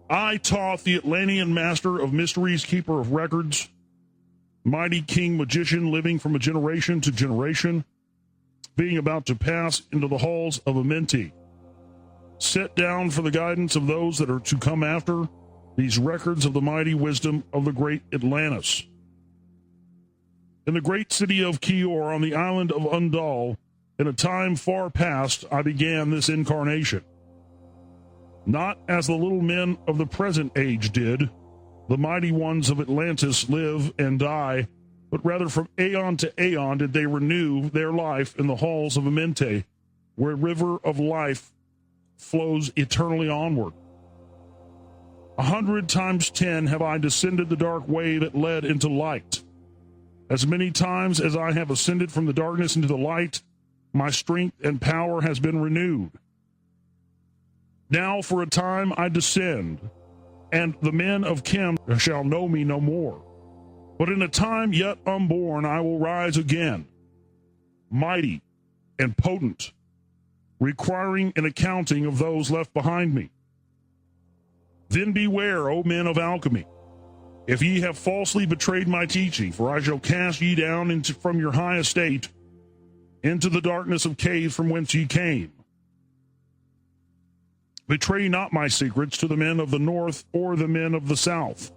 I, Thoth, the Atlantean master of mysteries, keeper of records, mighty king magician living from a generation to generation, being about to pass into the halls of Amenti, set down for the guidance of those that are to come after these records of the mighty wisdom of the great Atlantis. In the great city of Kior on the island of Undal, in a time far past, I began this incarnation. Not as the little men of the present age did, the mighty ones of Atlantis live and die, but rather from aeon to aeon did they renew their life in the halls of Amenti, where a river of life flows eternally onward. 100 times 10 have I descended the dark way that led into light. As many times as I have ascended from the darkness into the light, my strength and power has been renewed. Now for a time I descend, and the men of Khem shall know me no more. But in a time yet unborn I will rise again, mighty and potent, requiring an accounting of those left behind me. Then beware, O men of alchemy, if ye have falsely betrayed my teaching, for I shall cast ye down from your high estate into the darkness of caves from whence ye came. Betray not my secrets to the men of the north or the men of the south,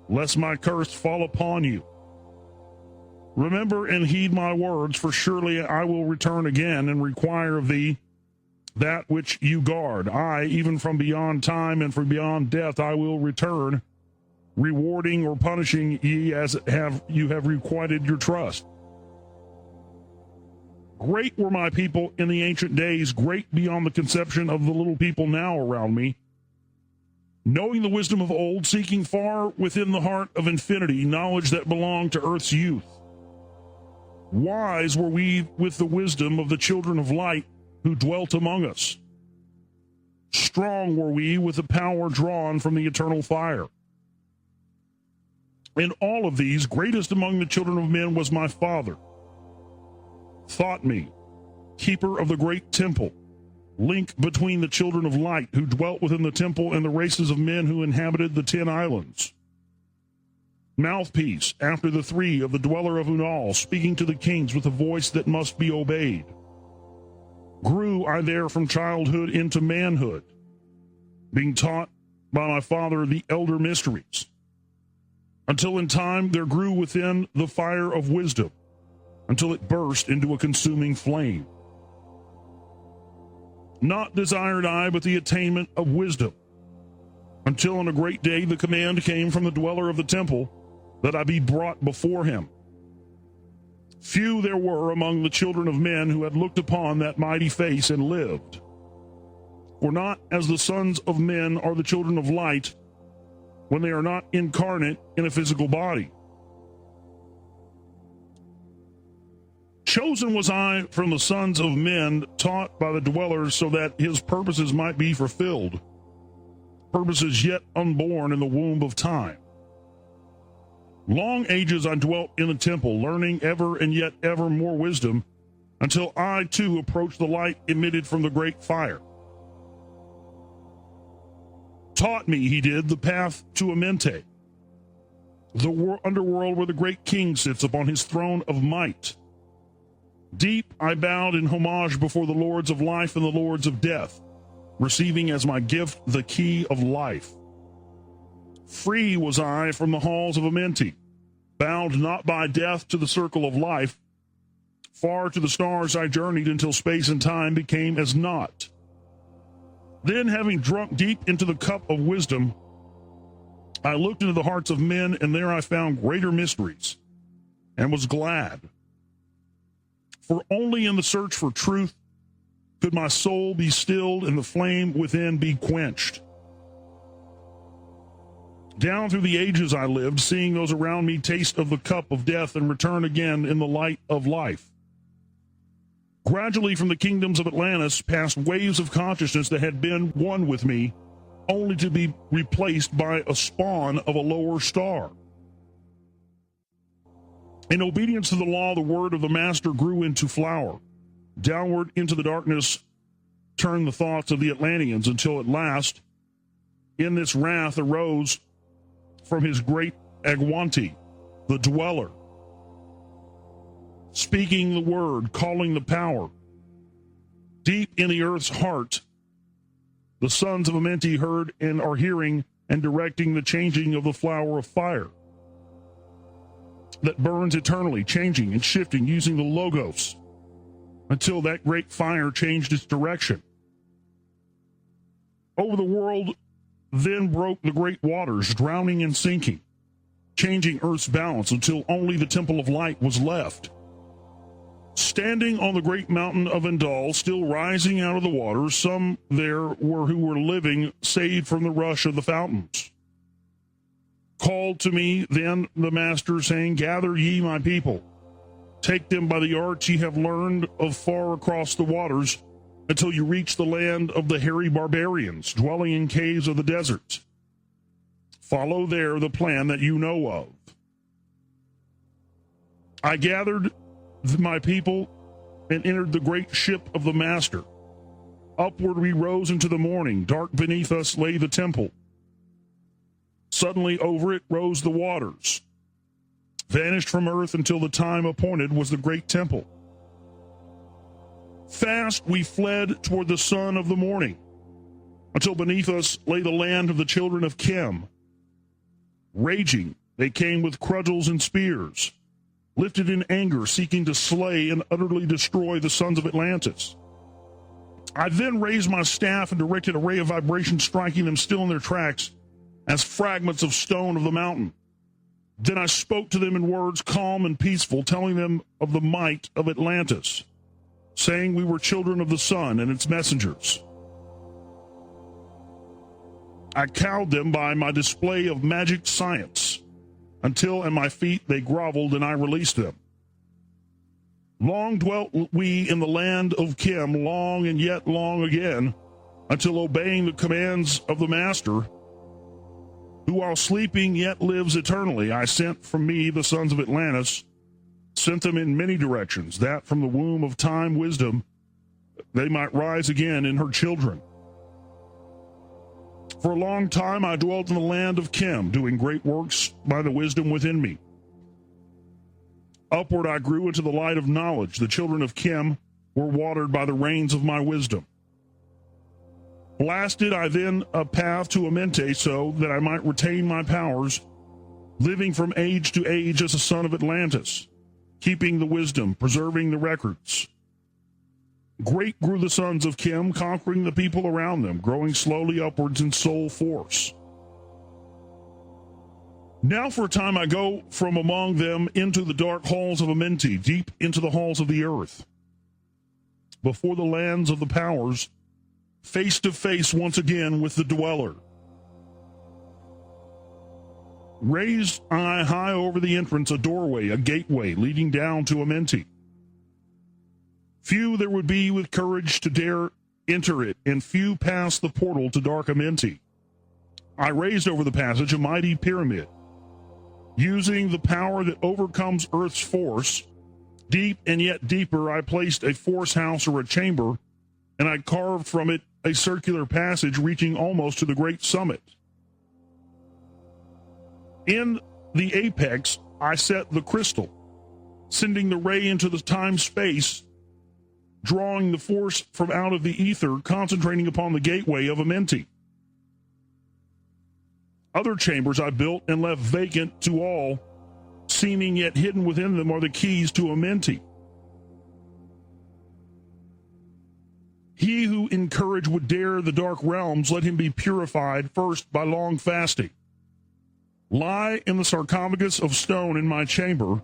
lest my curse fall upon you. Remember and heed my words, for surely I will return again and require of thee that which you guard. I, even from beyond time and from beyond death, I will return, rewarding or punishing ye as you have requited your trust. Great were my people in the ancient days, great beyond the conception of the little people now around me. Knowing the wisdom of old, seeking far within the heart of infinity, knowledge that belonged to earth's youth. Wise were we with the wisdom of the children of light who dwelt among us. Strong were we with the power drawn from the eternal fire. In all of these, greatest among the children of men was my father, Thoth me, keeper of the great temple, link between the children of light who dwelt within the temple and the races of men who inhabited the 10 islands. Mouthpiece after the 3 of the dweller of Unal, speaking to the kings with a voice that must be obeyed. Grew I there from childhood into manhood, being taught by my father the elder mysteries, until in time there grew within the fire of wisdom, until it burst into a consuming flame. Not desired I but the attainment of wisdom, until on a great day the command came from the dweller of the temple that I be brought before him. Few there were among the children of men who had looked upon that mighty face and lived. For not as the sons of men are the children of light when they are not incarnate in a physical body. Chosen was I from the sons of men, taught by the dwellers, so that his purposes might be fulfilled, purposes yet unborn in the womb of time. Long ages I dwelt in the temple, learning ever and yet ever more wisdom, until I too approached the light emitted from the great fire. Taught me, he did, the path to Amenti, the underworld where the great king sits upon his throne of might. Deep I bowed in homage before the lords of life and the lords of death, receiving as my gift the key of life. Free was I from the halls of Amenti, bound not by death to the circle of life. Far to the stars I journeyed until space and time became as naught. Then, having drunk deep into the cup of wisdom, I looked into the hearts of men, and there I found greater mysteries, and was glad. For only in the search for truth could my soul be stilled and the flame within be quenched. Down through the ages I lived, seeing those around me taste of the cup of death and return again in the light of life. Gradually from the kingdoms of Atlantis passed waves of consciousness that had been one with me, only to be replaced by a spawn of a lower star. In obedience to the law, the word of the master grew into flower. Downward into the darkness turned the thoughts of the Atlanteans, until at last in this wrath arose from his great Agwanti, the dweller, speaking the word, calling the power. Deep in the earth's heart, the sons of Amenti heard and are hearing and directing the changing of the flower of fire that burns eternally, changing and shifting using the logos until that great fire changed its direction. Over the world then broke the great waters, drowning and sinking, changing earth's balance until only the temple of light was left. Standing on the great mountain of Endal, still rising out of the waters, some there were who were living, saved from the rush of the fountains. Called to me then the master, saying, Gather ye my people, take them by the arts ye have learned of far across the waters, until you reach the land of the hairy barbarians, dwelling in caves of the deserts. Follow there the plan that you know of. I gathered my people and entered the great ship of the master. Upward we rose into the morning. Dark beneath us lay the temple. Suddenly over it rose the waters. Vanished from earth until the time appointed was the great temple. Fast we fled toward the sun of the morning, until beneath us lay the land of the children of Khem. Raging, they came with cudgels and spears, lifted in anger, seeking to slay and utterly destroy the sons of Atlantis. I then raised my staff and directed a ray of vibration, striking them still in their tracks as fragments of stone of the mountain. Then I spoke to them in words calm and peaceful, telling them of the might of Atlantis, saying we were children of the sun and its messengers. I cowed them by my display of magic science, until at my feet they groveled and I released them. Long dwelt we in the land of Khem, long and yet long again, until obeying the commands of the master, who while sleeping yet lives eternally, I sent from me the sons of Atlantis, sent them in many directions, that from the womb of time wisdom they might rise again in her children. For a long time I dwelt in the land of Khem, doing great works by the wisdom within me. Upward I grew into the light of knowledge. The children of Khem were watered by the rains of my wisdom. Blasted I then a path to Amenti, so that I might retain my powers, living from age to age as a son of Atlantis, keeping the wisdom, preserving the records. Great grew the sons of Khem, conquering the people around them, growing slowly upwards in soul force. Now for a time I go from among them into the dark halls of Amenti, deep into the halls of the earth, before the lands of the powers, face to face once again with the dweller. Raised I high over the entrance a doorway, a gateway leading down to Amenti. Few there would be with courage to dare enter it, and few pass the portal to dark Amenti. I raised over the passage a mighty pyramid. Using the power that overcomes Earth's force, deep and yet deeper, I placed a force house or a chamber, and I carved from it a circular passage reaching almost to the great summit. In the apex, I set the crystal, sending the ray into the time-space, drawing the force from out of the ether, concentrating upon the gateway of Amenti. Other chambers I built and left vacant to all, seeming yet hidden within them are the keys to Amenti. He who in courage would dare the dark realms, let him be purified first by long fasting. Lie in the sarcophagus of stone in my chamber,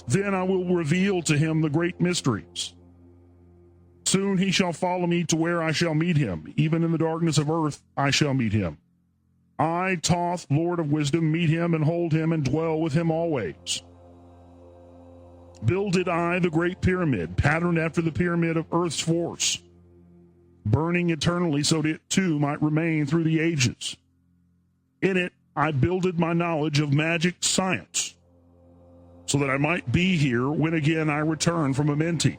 then I will reveal to him the great mysteries. Soon he shall follow me to where I shall meet him. Even in the darkness of earth I shall meet him. I, Thoth, Lord of wisdom, meet him and hold him and dwell with him always. Builded I the great pyramid, patterned after the pyramid of earth's force, burning eternally so that it too might remain through the ages. In it I builded my knowledge of magic science, so that I might be here when again I return from Amenti.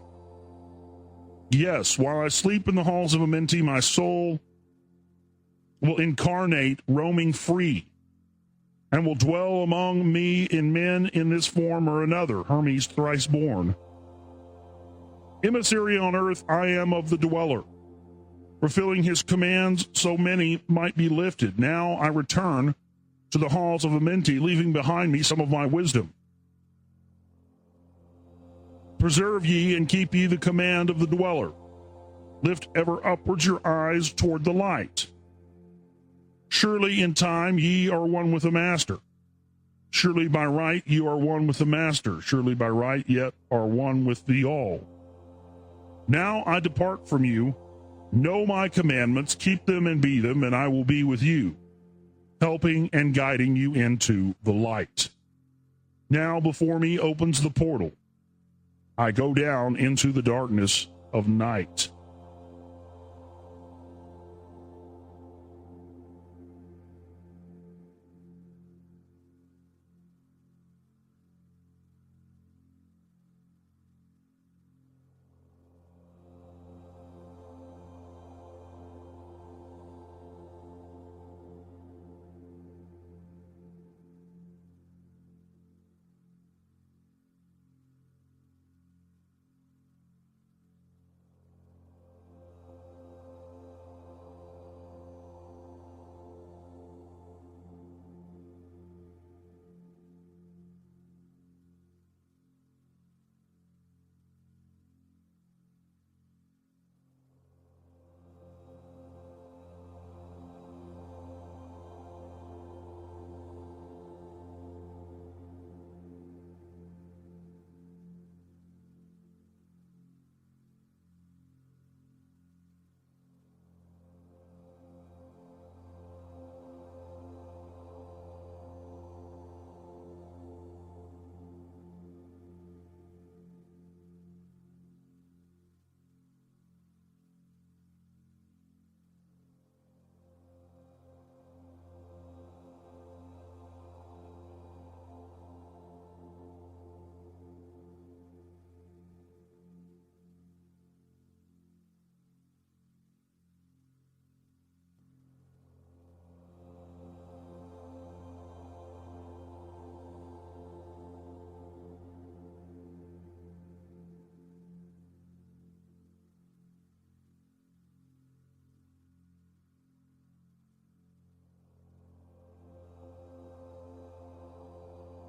Yes, while I sleep in the halls of Amenti, my soul will incarnate, roaming free, and will dwell among me in men in this form or another, Hermes thrice born. Emissary on earth, I am of the dweller, fulfilling his commands so many might be lifted. Now I return to the halls of Amenti, leaving behind me some of my wisdom. Preserve ye and keep ye the command of the dweller. Lift ever upwards your eyes toward the light. Surely in time ye are one with the master. Surely by right you are one with the master. Surely by right yet are one with the all. Now I depart from you. Know my commandments, keep them and be them, and I will be with you, helping and guiding you into the light. Now before me opens the portal. I go down into the darkness of night.